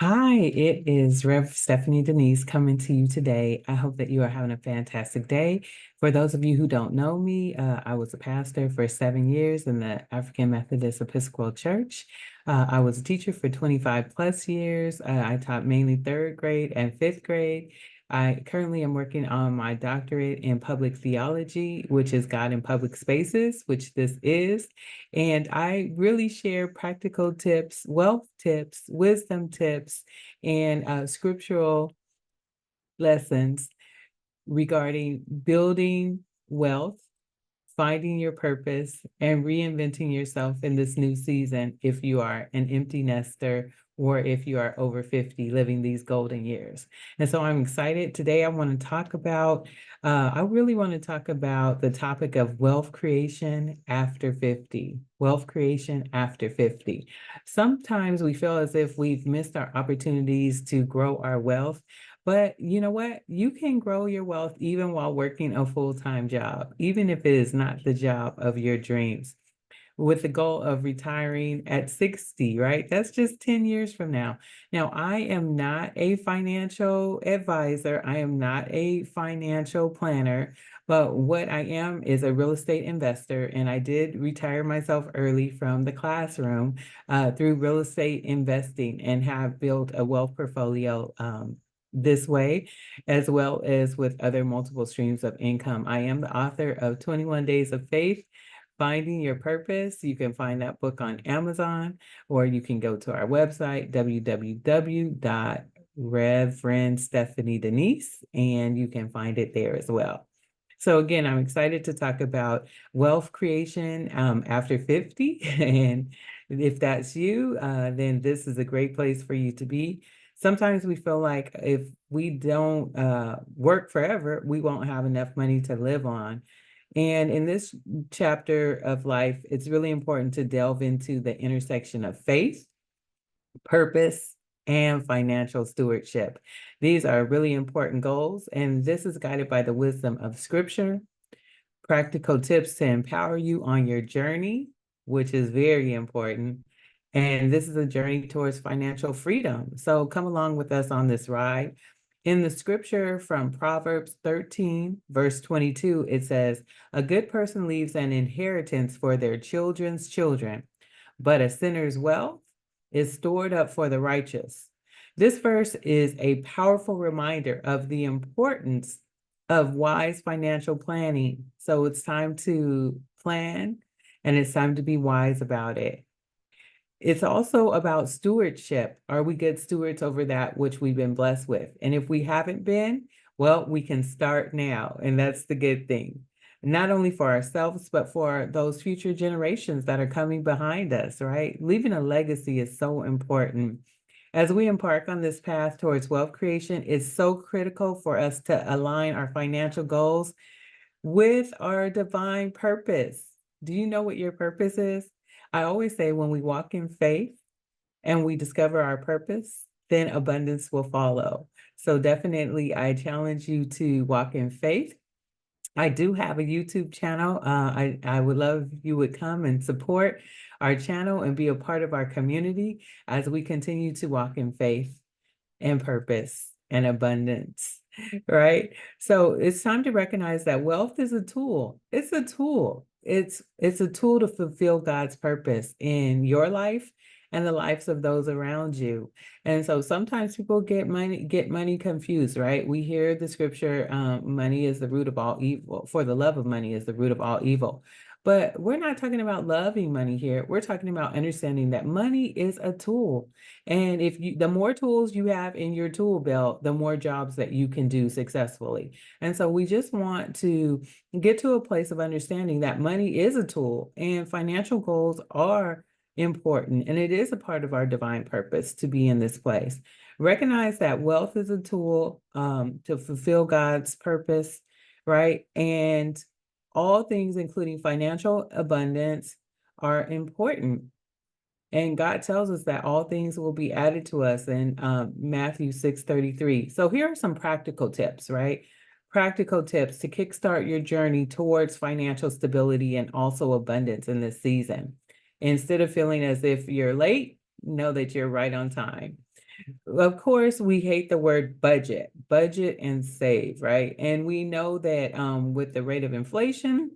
Hi, it is Revstephaniedenise coming to you today. I hope that you are having a fantastic day. For those of you who don't know me, I was a pastor for 7 years in the African Methodist Episcopal Church. I was a teacher for 25 plus years. I taught mainly third grade and fifth grade. I currently am working on my doctorate in public theology, which is God in public spaces, which this is. And I really share practical tips, wealth tips, wisdom tips, and scriptural lessons regarding building wealth, finding your purpose, and reinventing yourself in this new season if you are an empty nester or if you are over 50 living these golden years. And so I'm excited. Today I really want to talk about the topic of wealth creation after 50. Wealth creation after 50. Sometimes we feel as if we've missed our opportunities to grow our wealth. But you know what? You can grow your wealth even while working a full-time job, even if it is not the job of your dreams, with the goal of retiring at 60, right? That's just 10 years from now. Now, I am not a financial advisor. I am not a financial planner, but what I am is a real estate investor. And I did retire myself early from the classroom through real estate investing and have built a wealth portfolio this way, as well as with other multiple streams of income. I am the author of 21 Days of Faith, Finding Your Purpose. You can find that book on Amazon, or you can go to our website, www.Revstephaniedenise, and you can find it there as well. So again, I'm excited to talk about wealth creation after 50. And if that's you, then this is a great place for you to be. Sometimes we feel like if we don't work forever, we won't have enough money to live on. And in this chapter of life, it's really important to delve into the intersection of faith, purpose, and financial stewardship. These are really important goals, and this is guided by the wisdom of Scripture, practical tips to empower you on your journey, which is very important. And this is a journey towards financial freedom. So come along with us on this ride. In the scripture from Proverbs 13, verse 22, it says, "A good person leaves an inheritance for their children's children, but a sinner's wealth is stored up for the righteous." This verse is a powerful reminder of the importance of wise financial planning. So it's time to plan and it's time to be wise about it. It's also about stewardship. Are we good stewards over that which we've been blessed with? And if we haven't been, well, we can start now. And that's the good thing. Not only for ourselves, but for those future generations that are coming behind us, right? Leaving a legacy is so important. As we embark on this path towards wealth creation, it's so critical for us to align our financial goals with our divine purpose. Do you know what your purpose is? I always say when we walk in faith and we discover our purpose, then abundance will follow. So definitely, I challenge you to walk in faith. I do have a YouTube channel. I would love if you would come and support our channel and be a part of our community as we continue to walk in faith and purpose and abundance, right? So it's time to recognize that wealth is a tool. It's a tool. It's a tool to fulfill God's purpose in your life and the lives of those around you. And so sometimes people get money confused, right? We hear the scripture, money is the root of all evil. For the love of money is the root of all evil. But we're not talking about loving money here. We're talking about understanding that money is a tool. And the more tools you have in your tool belt, the more jobs that you can do successfully. And so we just want to get to a place of understanding that money is a tool and financial goals are important. And it is a part of our divine purpose to be in this place. Recognize that wealth is a tool to fulfill God's purpose, right? And all things, including financial abundance, are important. And God tells us that all things will be added to us in Matthew 6:33. So here are some practical tips, right? Practical tips to kickstart your journey towards financial stability and also abundance in this season. Instead of feeling as if you're late, know that you're right on time. Of course, we hate the word budget and save, right? And we know that with the rate of inflation,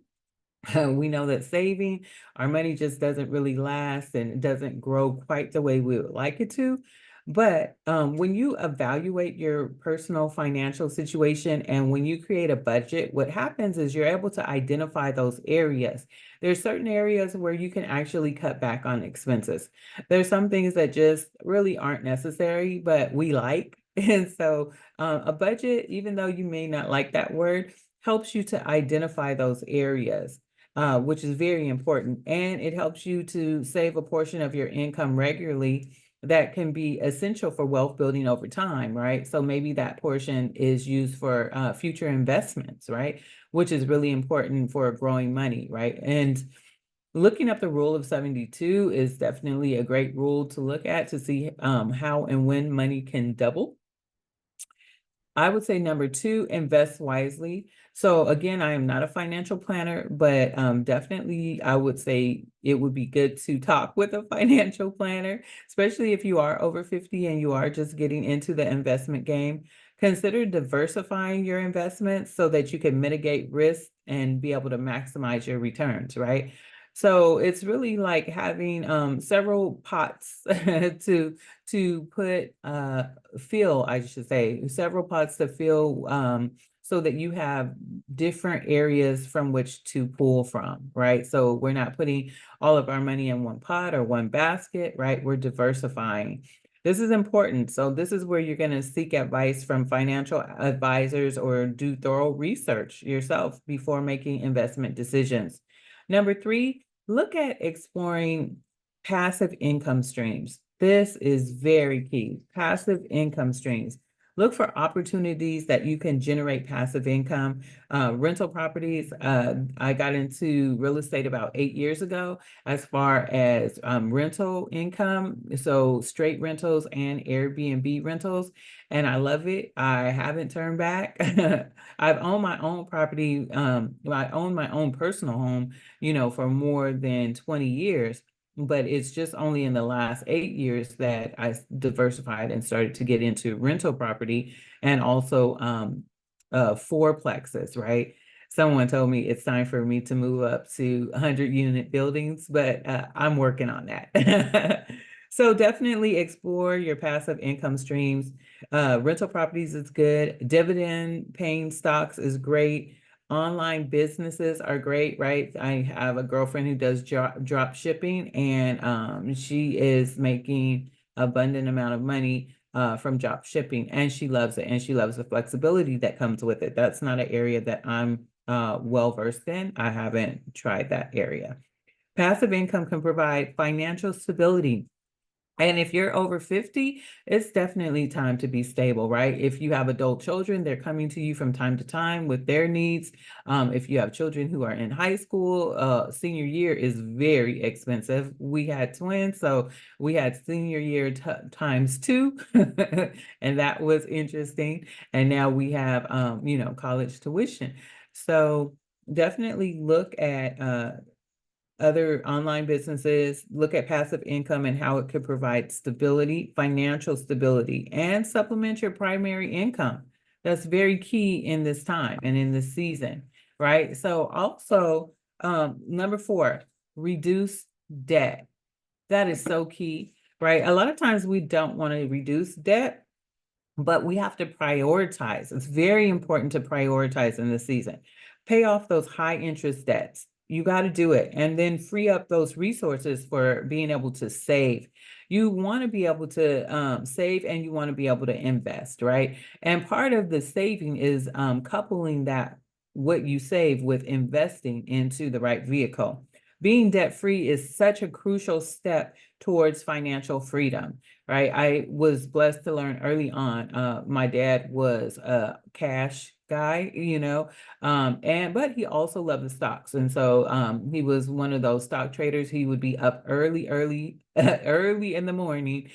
we know that saving our money just doesn't really last and it doesn't grow quite the way we would like it to. But when you evaluate your personal financial situation and when you create a budget, what happens is you're able to identify those areas. There's certain areas where you can actually cut back on expenses. There's some things that just really aren't necessary, but we like. And so a budget, even though you may not like that word, helps you to identify those areas, which is very important. And it helps you to save a portion of your income regularly that can be essential for wealth building over time, right? So maybe that portion is used for future investments, right? Which is really important for growing money, right? And looking up the rule of 72 is definitely a great rule to look at to see how and when money can double. I would say number two, invest wisely. So again, I am not a financial planner, but definitely I would say it would be good to talk with a financial planner, especially if you are over 50 and you are just getting into the investment game. Consider diversifying your investments so that you can mitigate risk and be able to maximize your returns, right? So it's really like having several pots to put fill, I should say, several pots to fill so that you have different areas from which to pull from, right? So we're not putting all of our money in one pot or one basket, right? We're diversifying. This is important. So this is where you're going to seek advice from financial advisors or do thorough research yourself before making investment decisions. Number three, look at exploring passive income streams. This is very key. Passive income streams. Look for opportunities that you can generate passive income. Rental properties. I got into real estate about 8 years ago as far as rental income. So straight rentals and Airbnb rentals. And I love it. I haven't turned back. I've owned my own property. I own my own personal home, for more than 20 years. But it's just only in the last 8 years that I diversified and started to get into rental property and also fourplexes, right? Someone told me it's time for me to move up to 100-unit buildings, but I'm working on that. So definitely explore your passive income streams. Rental properties is good. Dividend paying stocks is great. Online businesses are great, right? I have a girlfriend who does drop shipping, and she is making abundant amount of money from drop shipping, and she loves it, and she loves the flexibility that comes with it. That's not an area that I'm well versed in. I haven't tried that area. Passive income can provide financial stability. And if you're over 50, it's definitely time to be stable, right? If you have adult children, they're coming to you from time to time with their needs. If you have children who are in high school, senior year is very expensive. We had twins, so we had senior year times two, and that was interesting. And now we have, college tuition. So definitely look at other online businesses, look at passive income and how it could provide stability, financial stability, and supplement your primary income. That's very key in this time and in this season, right? So also, number four, reduce debt. That is so key, right? A lot of times we don't want to reduce debt, but we have to prioritize. It's very important to prioritize in this season. Pay off those high interest debts. You got to do it. And then free up those resources for being able to save. You want to be able to save and you want to be able to invest, right? And part of the saving is coupling that what you save with investing into the right vehicle. Being debt free is such a crucial step towards financial freedom, right? I was blessed to learn early on. My dad was a cash guy, but he also loved the stocks. And so he was one of those stock traders. He would be up early, early in the morning,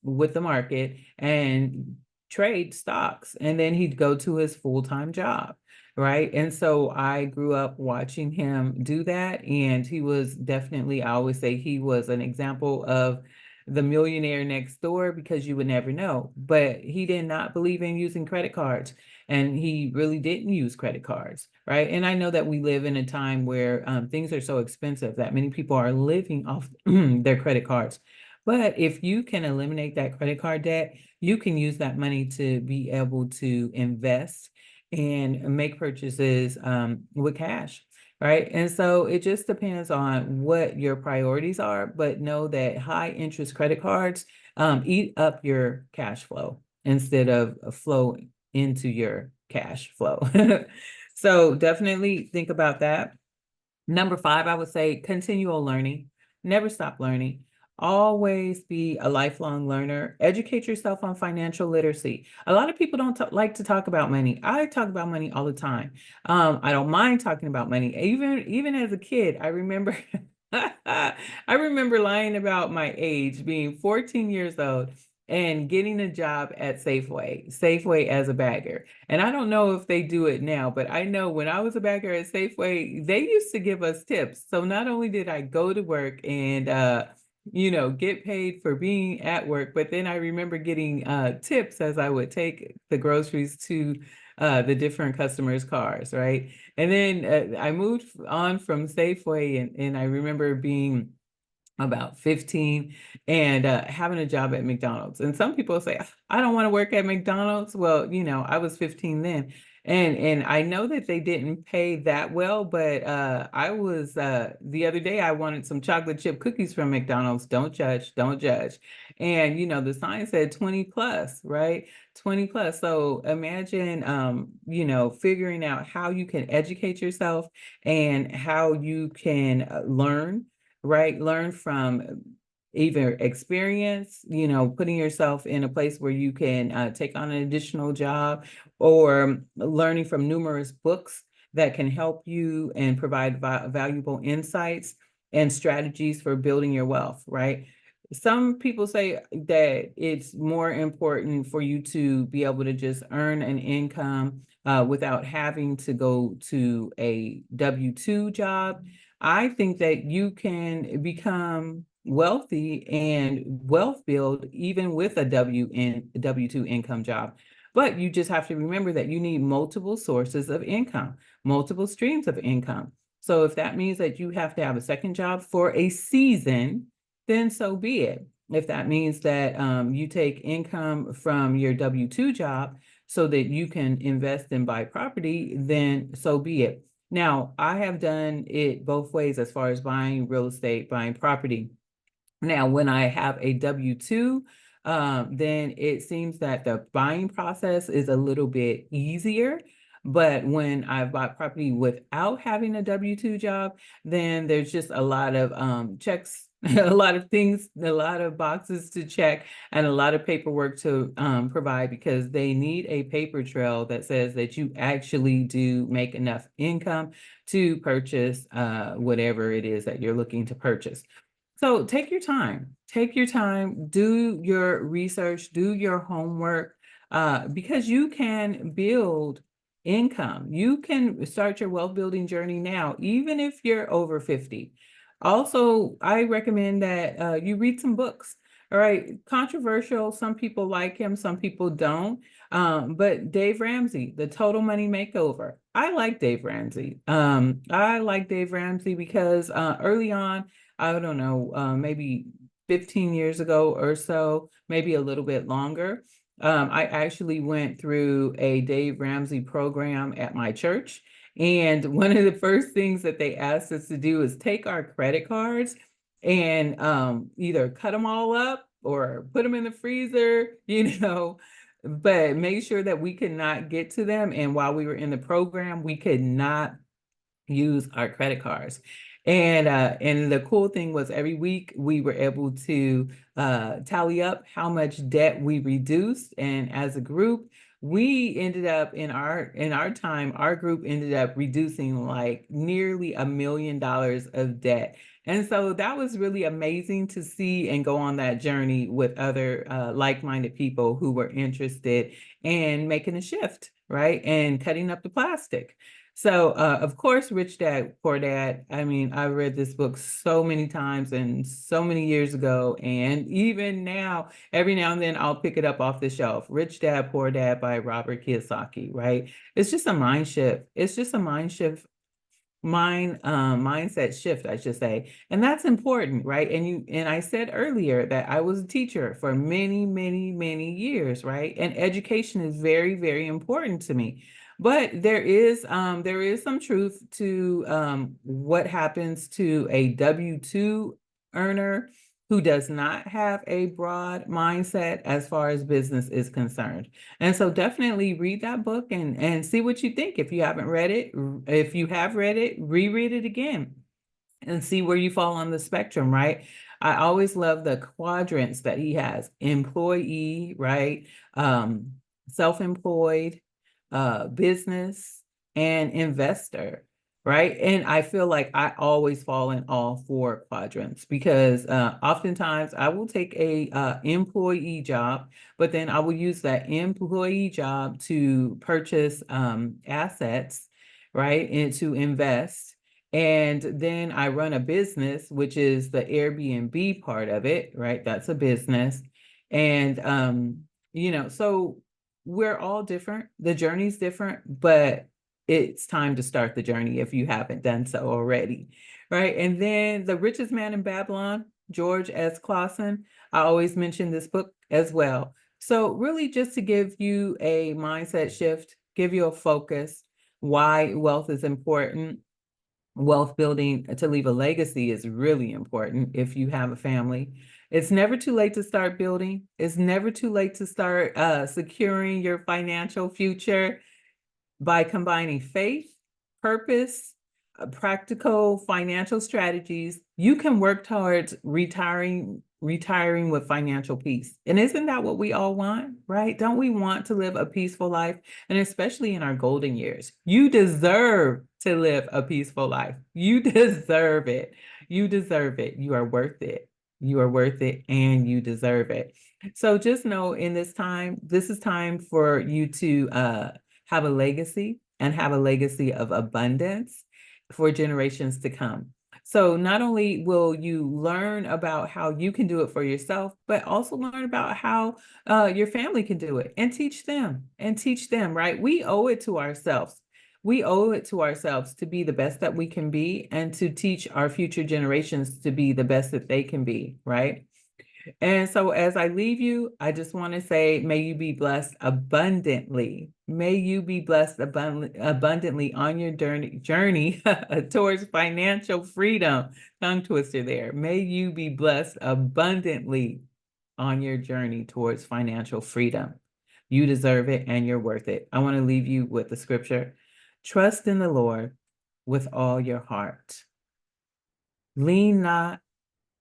with the market and trade stocks. And then he'd go to his full-time job. Right. And so I grew up watching him do that. And he was definitely, I always say he was an example of the millionaire next door because you would never know. But he did not believe in using credit cards, and he really didn't use credit cards, right? And I know that we live in a time where things are so expensive that many people are living off their credit cards. But if you can eliminate that credit card debt, you can use that money to be able to invest and make purchases with cash, right? And so it just depends on what your priorities are, but know that high interest credit cards eat up your cash flow instead of flow into your cash flow. So definitely think about that. Number 5, I would say continual learning. Never stop learning. Always be a lifelong learner. Educate yourself on financial literacy. A lot of people don't like to talk about money. I talk about money all the time. I don't mind talking about money. Even as a kid, I remember I remember lying about my age, being 14 years old and getting a job at Safeway as a bagger. And I don't know if they do it now, but I know when I was a bagger at Safeway, they used to give us tips. So not only did I go to work and get paid for being at work, but then I remember getting tips as I would take the groceries to the different customers' cars, right? And then I moved on from Safeway, and I remember being about 15 and having a job at McDonald's. And some people say, I don't want to work at McDonald's. Well, I was 15 then. And I know that they didn't pay that well, but I was the other day I wanted some chocolate chip cookies from McDonald's. Don't judge, don't judge. And the sign said 20 plus, right? 20 plus. So imagine figuring out how you can educate yourself and how you can learn, right? Learn from either experience, putting yourself in a place where you can take on an additional job, or learning from numerous books that can help you and provide valuable insights and strategies for building your wealth, right? Some people say that it's more important for you to be able to just earn an income without having to go to a W-2 job. I think that you can become wealthy and wealth build even with a W-2 income job. But you just have to remember that you need multiple sources of income, multiple streams of income. So if that means that you have to have a second job for a season, then so be it. If that means that you take income from your W-2 job so that you can invest and buy property, then so be it. Now, I have done it both ways as far as buying real estate, buying property. Now, when I have a W-2, then it seems that the buying process is a little bit easier. But when I've bought property without having a W-2 job, then there's just a lot of checks, a lot of things, a lot of boxes to check, and a lot of paperwork to provide, because they need a paper trail that says that you actually do make enough income to purchase whatever it is that you're looking to purchase. So take your time, do your research, do your homework, because you can build income. You can start your wealth building journey now, even if you're over 50. Also, I recommend that you read some books. All right, controversial. Some people like him, some people don't. But Dave Ramsey, The Total Money Makeover. I like Dave Ramsey. I like Dave Ramsey because early on, I don't know, maybe 15 years ago or so, maybe a little bit longer, I actually went through a Dave Ramsey program at my church. And one of the first things that they asked us to do is take our credit cards and either cut them all up or put them in the freezer, but make sure that we could not get to them. And while we were in the program, we could not use our credit cards. And the cool thing was every week we were able to tally up how much debt we reduced. And as a group, we ended up in our time, our group ended up reducing like nearly $1 million of debt. And so that was really amazing to see and go on that journey with other like-minded people who were interested in making a shift, right? And cutting up the plastic. So, of course, Rich Dad, Poor Dad. I mean, I read this book so many times and so many years ago. And even now, every now and then, I'll pick it up off the shelf. Rich Dad, Poor Dad by Robert Kiyosaki, right? It's just a mind shift. It's just a mind shift mindset shift, I should say. And that's important, right? And I said earlier that I was a teacher for many, many, many years, right? And education is very, very important to me. But there is some truth to what happens to a W-2 earner who does not have a broad mindset as far as business is concerned. And so definitely read that book and see what you think. If you haven't read it, if you have read it, reread it again and see where you fall on the spectrum, right? I always love the quadrants that he has: employee, right? Um, Self-employed, business, and investor, right? And I feel like I always fall in all four quadrants because oftentimes I will take a employee job, but then I will use that employee job to purchase assets, right? And to invest. And then I run a business, which is the Airbnb part of it, right? That's a business. And so we're all different. The journey's different, but it's time to start the journey if you haven't done so already, right? And then The Richest Man in Babylon, George S. Clausen. I always mention this book as well. So really just to give you a mindset shift, give you a focus, why wealth is important. Wealth building to leave a legacy is really important if you have a family. It's never too late to start building. It's never too late to start securing your financial future by combining faith, purpose, practical financial strategies. You can work towards retiring with financial peace. And isn't that what we all want, right? Don't we want to live a peaceful life? And especially in our golden years, you deserve to live a peaceful life. You deserve it. You deserve it. You are worth it. You are worth it and you deserve it. So just know in this is time for you to have a legacy and have a legacy of abundance for generations to come. So not only will you learn about how you can do it for yourself, but also learn about how your family can do it and teach them, right? We owe it to ourselves. We owe it to ourselves to be the best that we can be and to teach our future generations to be the best that they can be, right? And so as I leave you, I just want to say, may you be blessed abundantly. May you be blessed abundantly on your journey towards financial freedom. Tongue twister there. May you be blessed abundantly on your journey towards financial freedom. You deserve it and you're worth it. I want to leave you with the scripture. Trust in the Lord with all your heart. Lean not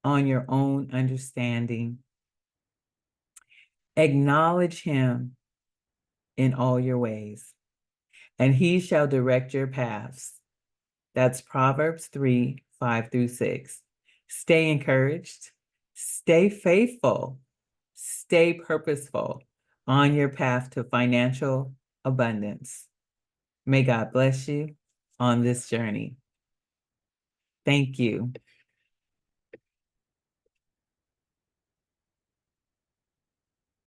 on your own understanding. Acknowledge him in all your ways, and he shall direct your paths. That's Proverbs 3, 5 through 6. Stay encouraged, stay faithful, stay purposeful on your path to financial abundance. May God bless you on this journey. Thank you.